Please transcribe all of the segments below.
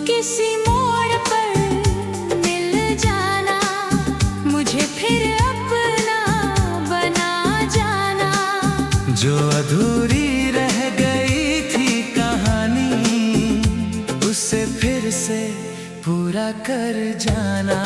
किसी मोड़ पर मिल जाना, मुझे फिर अपना बना जाना। जो अधूरी रह गई थी कहानी, उसे फिर से पूरा कर जाना।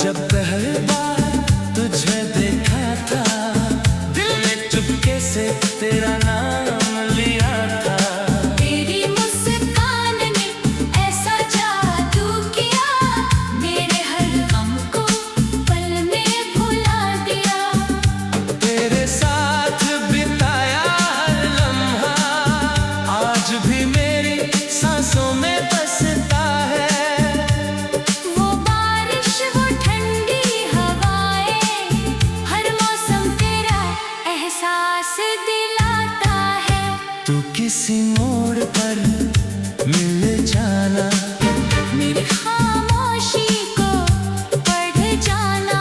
जब पहली बार तुझे देखा था, दिल ने चुपके से तेरा नाम लिया था। तेरी मुस्कान ने ऐसा जादू किया, मेरे हर गम को पल में भुला दिया। तेरे साथ बिताया हर लम्हा, आज भी मेरी सांसों में बसता है। दिलाता है तू किसी मोड़ पर मिल जाना, मेरी खामोशी को पढ़ जाना।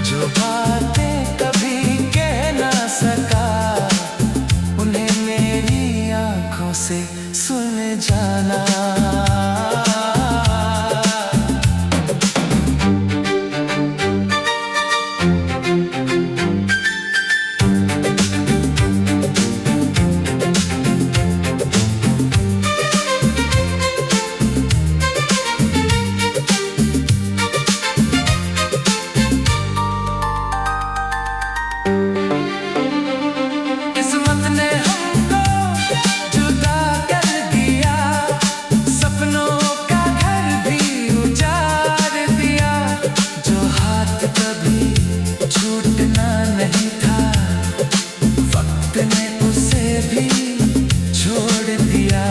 जो बातें कभी कह ना सका, उन्हें मेरी आंखों से सुन जाना। किस्मत ने हमको जुदा कर दिया, सपनों का घर भी उजाड़ दिया। जो हाथ कभी छूटना नहीं था, वक्त ने उसे भी छोड़ दिया।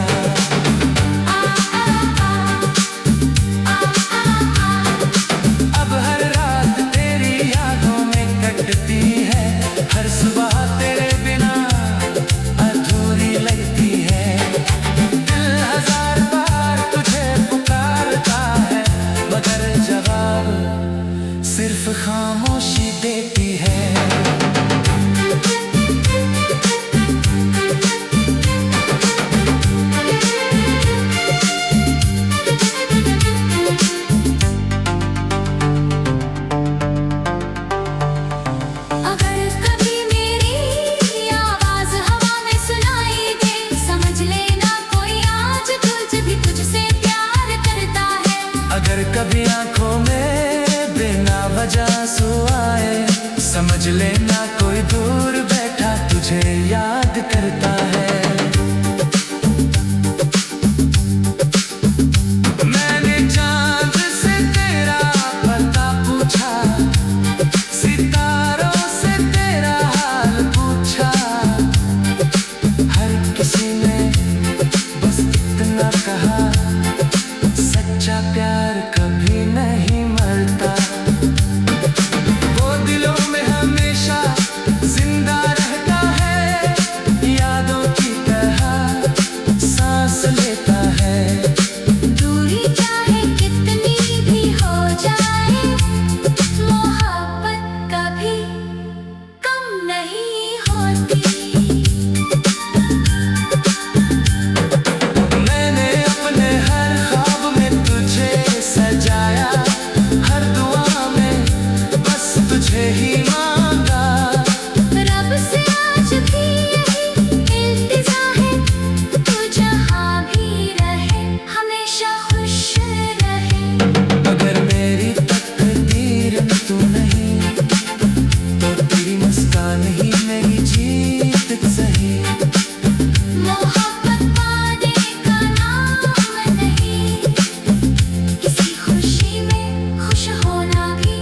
अब हर रात तेरी यादों में कटती है, हर सुबह तेरे बिना अधूरी लगती है। दिल हजार बार तुझे पुकारता है, मगर जवाब सिर्फ खामोशी देती है। अगर कभी आंखों में बिना वजह आंसू आए, समझ लेना कोई दूर बैठा तुझे याद करता है। मैंने चांद से तेरा पता पूछा, सितारों से तेरा हाल पूछा। हर किसी ने बस इतना कहा, सच्चा प्यार कभी नहीं मरता। वो दिलों में हमेशा जिंदा रहता है, यादों की तरह सांस लेता है। दूरी चाहे कितनी भी हो जाए, मोहब्बत कभी कम नहीं होती। मैंने अपने हर ख्वाब में तुझे सजाया, हर दुआ में बस तुझे ही मांगा। रब से आज भी यही इल्तिजा है, तू जहाँ भी रहे हमेशा खुश रहे। अगर मेरी तकदीर में तू नहीं, तो तेरी मुस्कान ही मेरी जीत सही। मोहब्बत पाने का नाम नहीं, किसी खुशी में खुश होना भी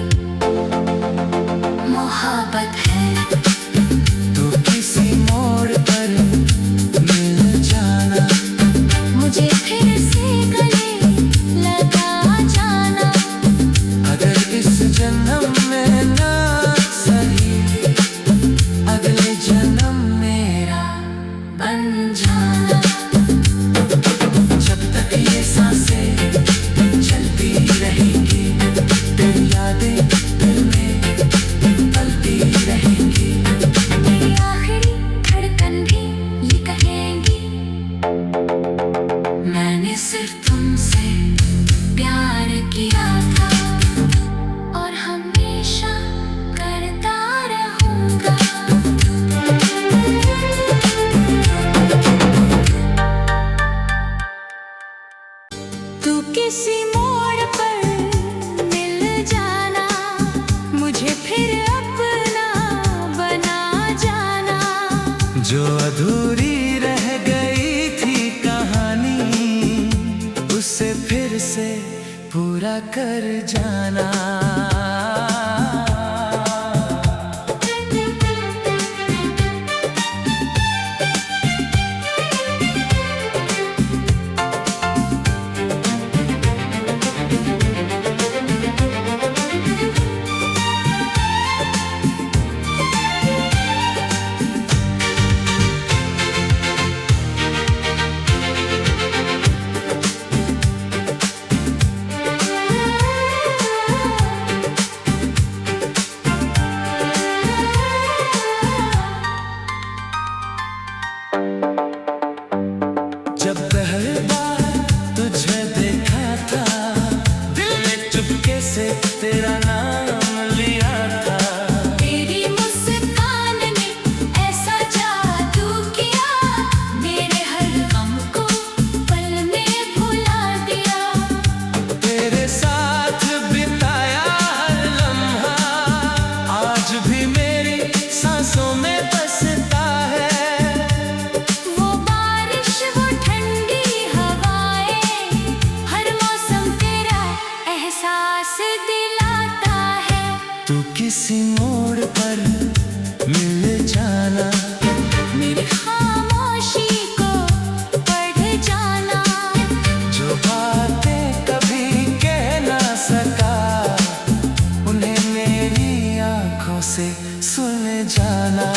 मोहब्बत मोहब्बत है। तू किसी मोड़ पर मिल जाना, मुझे फिर से गले लगा जाना। अगर इस जन्म में ना सही, अगले जन्म मेरा बन जाना। जब तक ये सांसें चलती रहेंगी, तेरी यादें दिल में पलती रहेंगी। मेरी आखिरी धड़कन भी ये कहेंगी, मैंने सिर्फ तुमसे प्यार किया था और हमेशा करता रहूंगा। तू किसी मोड़ पर मिल जाना, मुझे फिर अपना बना जाना। जो अधूरी रह गई थी कहानी, उसे फिर से पूरा कर जाना। जब पहली बार तुझे देखा था, दिल ने चुपके से तेरा नाम लिया था। तेरी मुस्कान ने ऐसा जादू किया, मेरे हर गम को पल में भुला दिया। तेरे साथ बिताया हर लम्हा आज भी मेरी सांसों में बसता है। वो बारिश, वो ठंडी हवाएं, हर मौसम तेरा एहसास दिलाता है। तू किसी मोड़ पर मिल जाना, मेरी खामोशी को पढ़ जाना। जो बातें कभी कह ना सका, उन्हें मेरी आंखों से सुन जाना।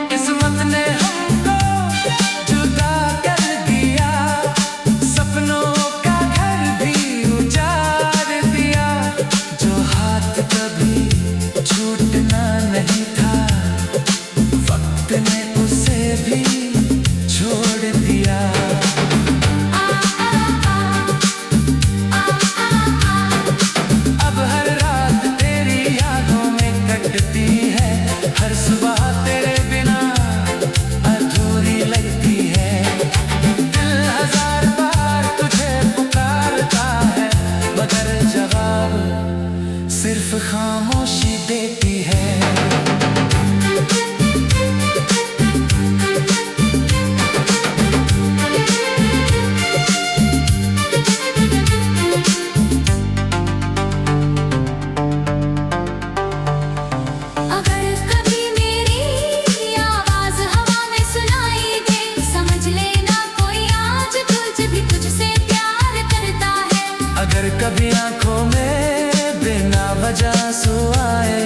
किस्मत ने हमको जुदा कर दिया, सपनों का घर भी उजाड़ दिया। जो हाथ कभी छूटना नहीं था, वक्त ने उसे भी छोड़ दिया। अब हर रात तेरी यादों में कटती है, हर सुबह तेरे बिना अधूरी लगती है। दिल हजार बार तुझे पुकारता है, मगर जवाब सिर्फ खामोशी देती है। अगर कभी मेरी आवाज हवा में सुनाई दे, समझ लेना कोई आज तुझे भी तुझसे प्यार करता है। अगर कभी आंखों में बिना वजह आंसू आए,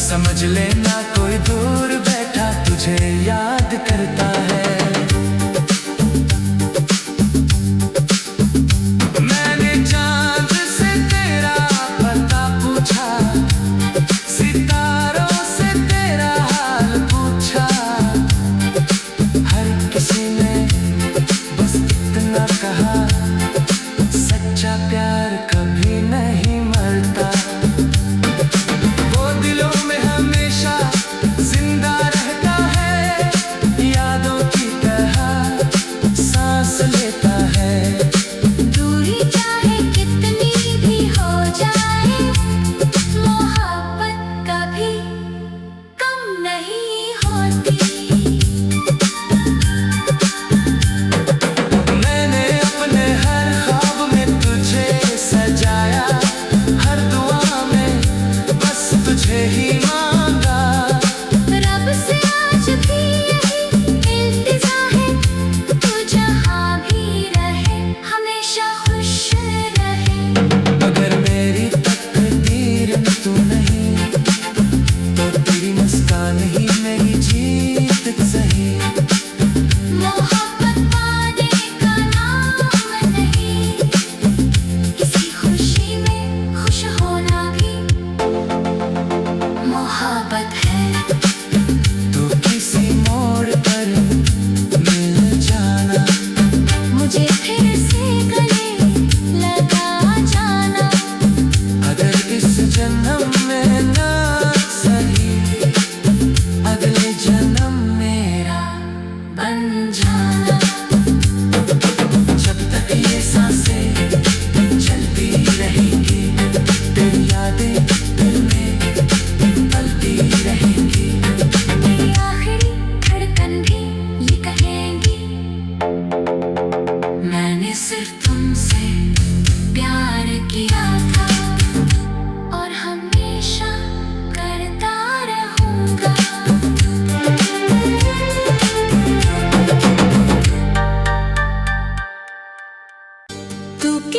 समझ लेना कोई दूर बैठा तुझे याद करता है। मैंने चांद से तेरा पता पूछा, सितारों से तेरा हाल पूछा। हर किसी ने बस इतना कहा, सच्चा प्यार कभी नहीं मरता। वो दिलों में हमेशा जिंदा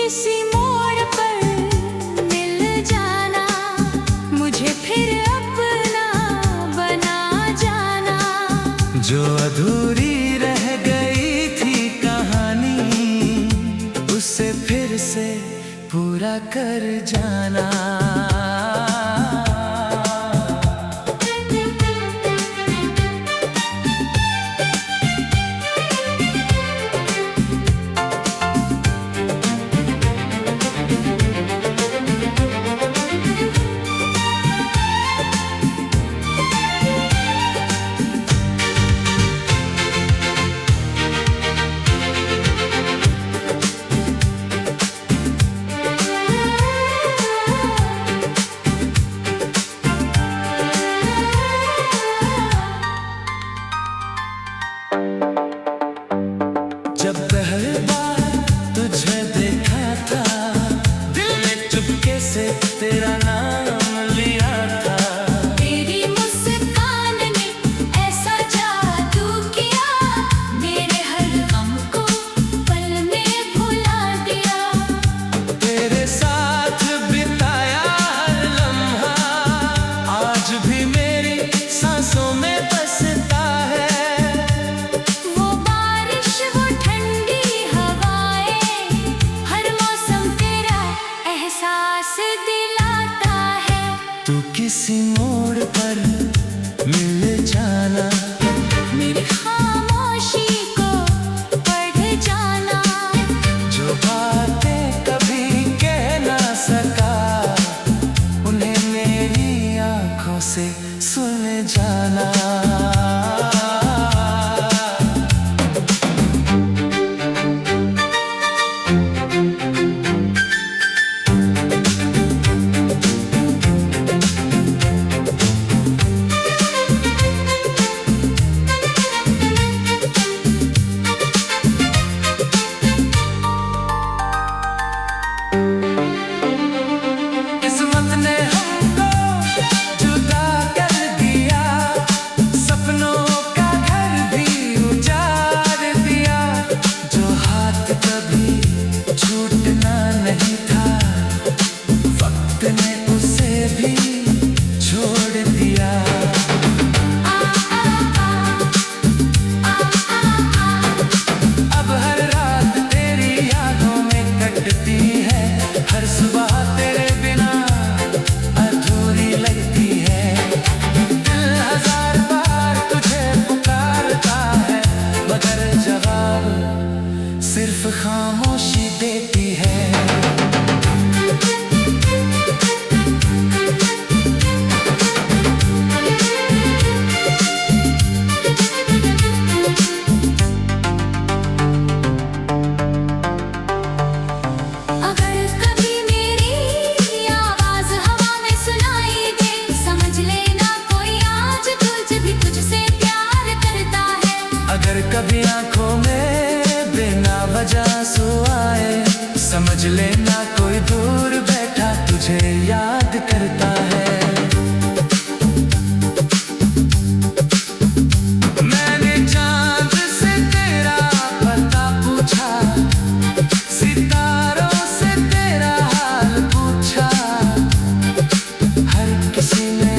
किसी मोड़ पर मिल जाना, मुझे फिर अपना बना जाना। जो अधूरी रह गई थी कहानी, उसे फिर से पूरा कर जाना। जब पहली बार तुझे देखा था, दिल ने चुपके से तेरा नाम लिया था। तेरी मुस्कान ने ऐसा जादू किया, मेरे हर गम को पल में भुला दिया। तेरे साथ बिताया हर लम्हा, आज भी मेरी सांसों में बसता है। वो बारिश, वो ठंडी हवाएं, हर मौसम तेरा एहसास दिलाता है। तू किसी मोड़ पर मिल जाना, मेरी खामोशी को पढ़ जाना। जो बातें कभी कह ना सका, उन्हें मेरी आंखों से सुन जाना। किस्मत ने हमको जुदा कर दिया, सपनों का घर भी उजाड़ दिया। जो हाथ कभी छूटना नहीं था, वक्त ने उसे भी छोड़ दिया। अब हर रात तेरी यादों में कटती है, हर सुबह तेरे बिना अधूरी लगती है। दिल हजार बार तुझे पुकारता है, मगर जवाब सिर्फ खामोशी देती है। अगर कभी मेरी आवाज हवा में सुनाई दे, समझ लेना कोई आज तुझ भी तुझसे प्यार करता है। अगर कभी आंखों में बिना वजह आंसू आए, समझ लेना कोई दूर बैठा तुझे याद करता है। मैंने चांद से तेरा पता पूछा, सितारों से तेरा हाल पूछा। हर किसी ने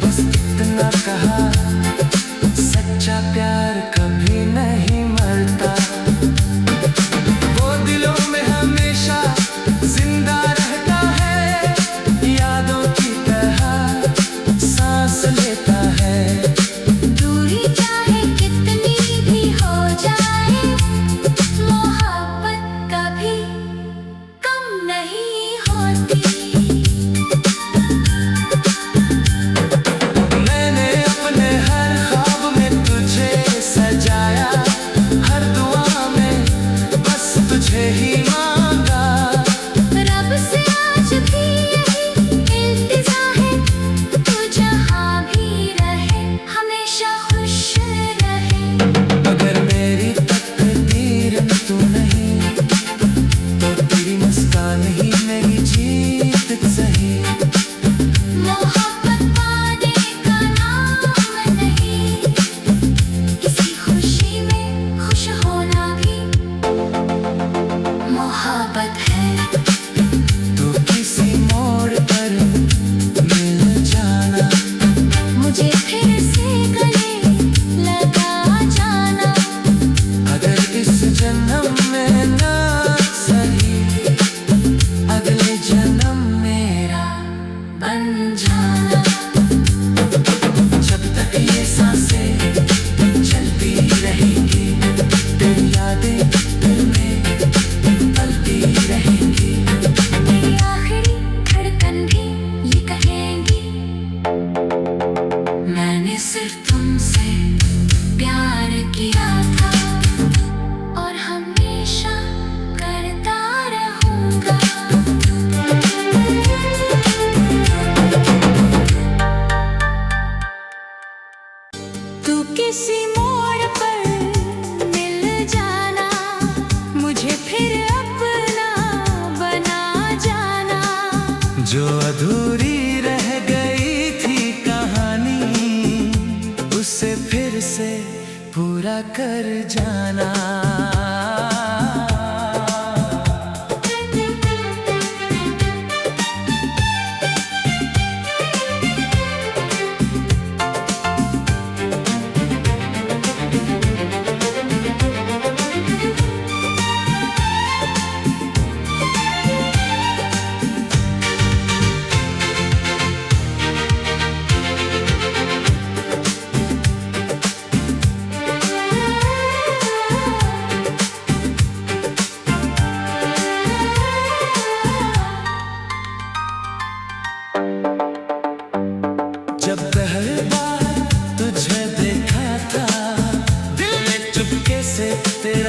बस इतना कहा, सच्चा प्यार कभी नहीं मरता। वो दिलों में हमेशा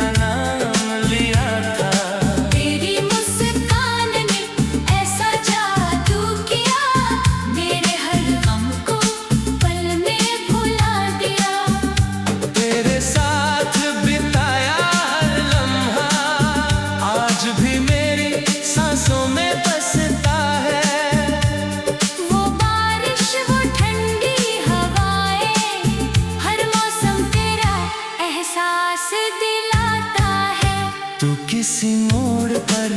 तेरा नाम लिया था। तेरी मुस्कान ने ऐसा जादू किया, मेरे हर गम को पल में भुला दिया। तेरे साथ बिताया हर लम्हा आज भी मेरी सांसों में बसता है। वो बारिश, वो ठंडी हवाएं, हर मौसम तेरा एहसास दिलाता है। तू किसी मोड़ पर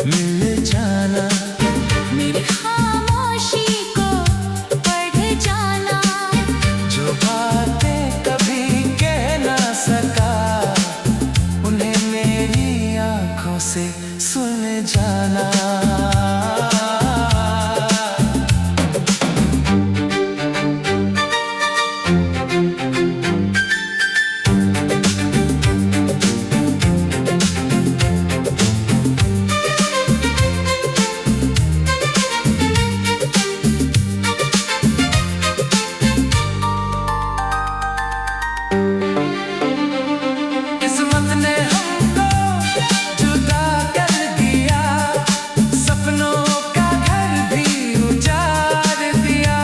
मिल जाना, मेरी खामोशी को पढ़ जाना। जो बातें कभी कह ना सका उन्हें मेरी आंखों से सुन जाना। किस्मत ने हमको जुदा कर दिया, सपनों का घर भी उजाड़ दिया।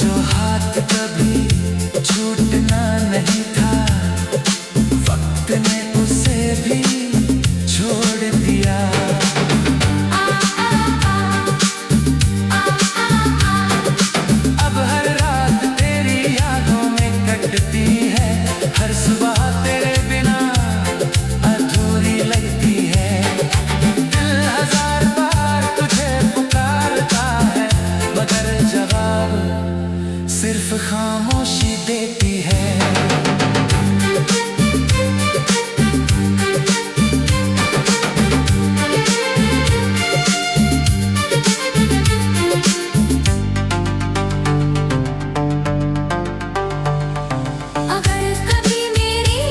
जो हाथ कभी छूटना नहीं था, वक्त ने उसे भी छोड़ दिया। अब हर रात तेरी यादों में कटती है, हर सुबह तेरे बिना अधूरी लगती है। दिल हजार बार तुझे पुकारता है, मगर जवाब सिर्फ खामोशी देती है। अगर कभी मेरी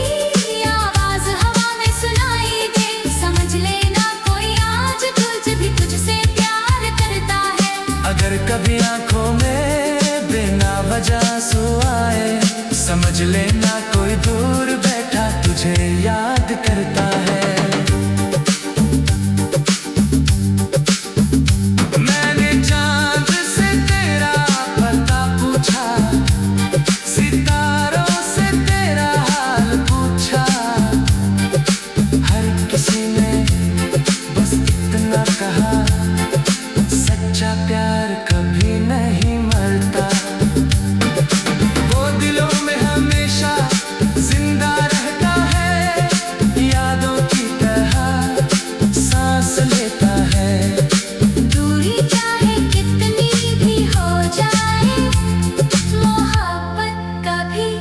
आवाज हवा में सुनाई दे, समझ लेना कोई आज तुझ भी तुझसे प्यार करता है। अगर कभी आंखों में बिना वजह आंसू आए, समझ लेना कोई दूर बैठा तुझे याद करता है। मैंने चांद से तेरा पता पूछा, सितारों से तेरा हाल पूछा। हर किसी ने बस इतना कहा, सच्चा प्यार कभी नहीं मरता। वो दिलों में हमेशा जिंदा रहता है, यादों की तरह सांस लेता है। दूरी चाहे कितनी भी हो जाए, मोहब्बत कभी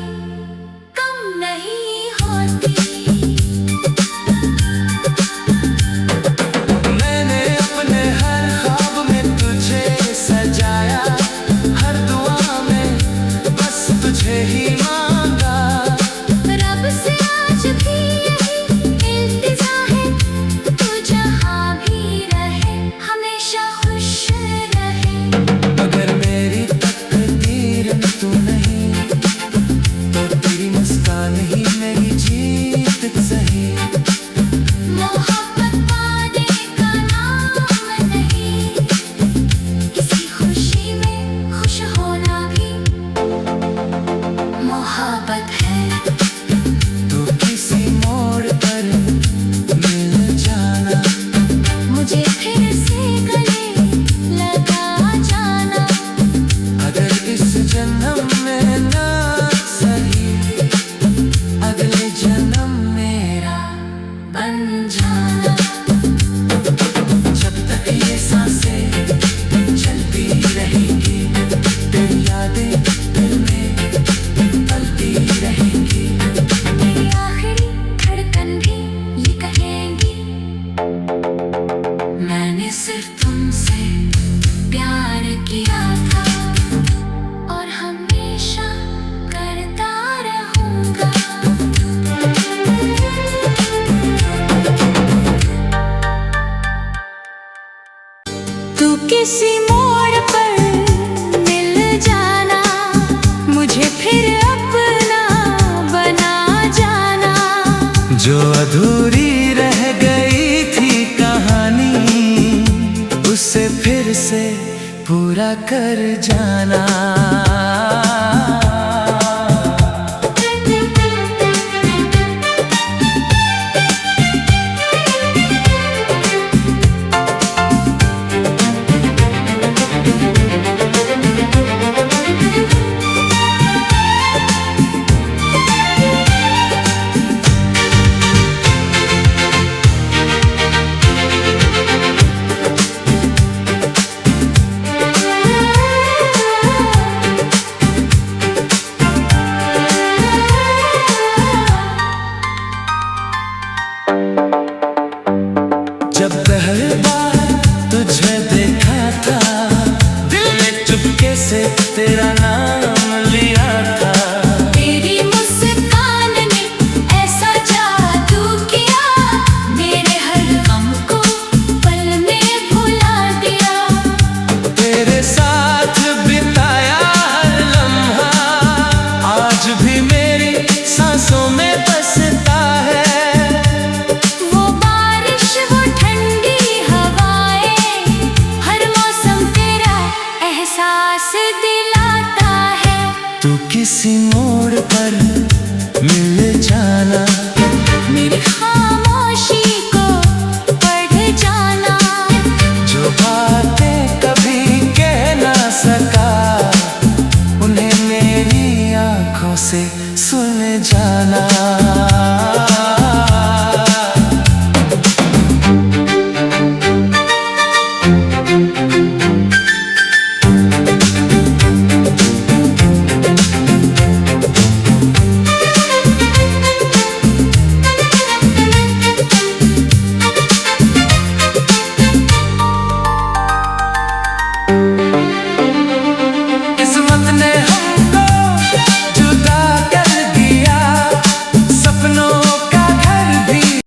कम नहीं होती। मैंने अपने हर ख्वाब में तुझे सजाया, हर दुआ में बस तुझे ही मांगा। रब से आज भी यही इल्तिजा है, तू जहाँ भी रहे हमेशा खुश रहे। अगर मेरी तकदीर में तू नहीं, तो तेरी मुस्कान ही मेरी जीत सही। मोहब्बत पाने का नाम नहीं, किसी खुशी में खुश होना भी मोहब्बत है। तो किसी मोड़ पर मिल जाना, मुझे फिर से गले लगा जाना। अगर इस जन्म में ना सही, अगले जन्म मेरा बन जाना। जब तक ये सांसें चलती रहेंगी, तेरी यादें दिल में पलती रहेंगी। मेरी आखिरी धड़कन भी ये कहेंगी, मैंने सिर्फ तुमसे प्यार किया था और हमेशा करता रहूंगा। तू किसी मोड़ पर मिल जाना, मुझे फिर अपना बना जाना। जो अधूरी रह गई थी कहानी, उसे फिर से पूरा कर जाना।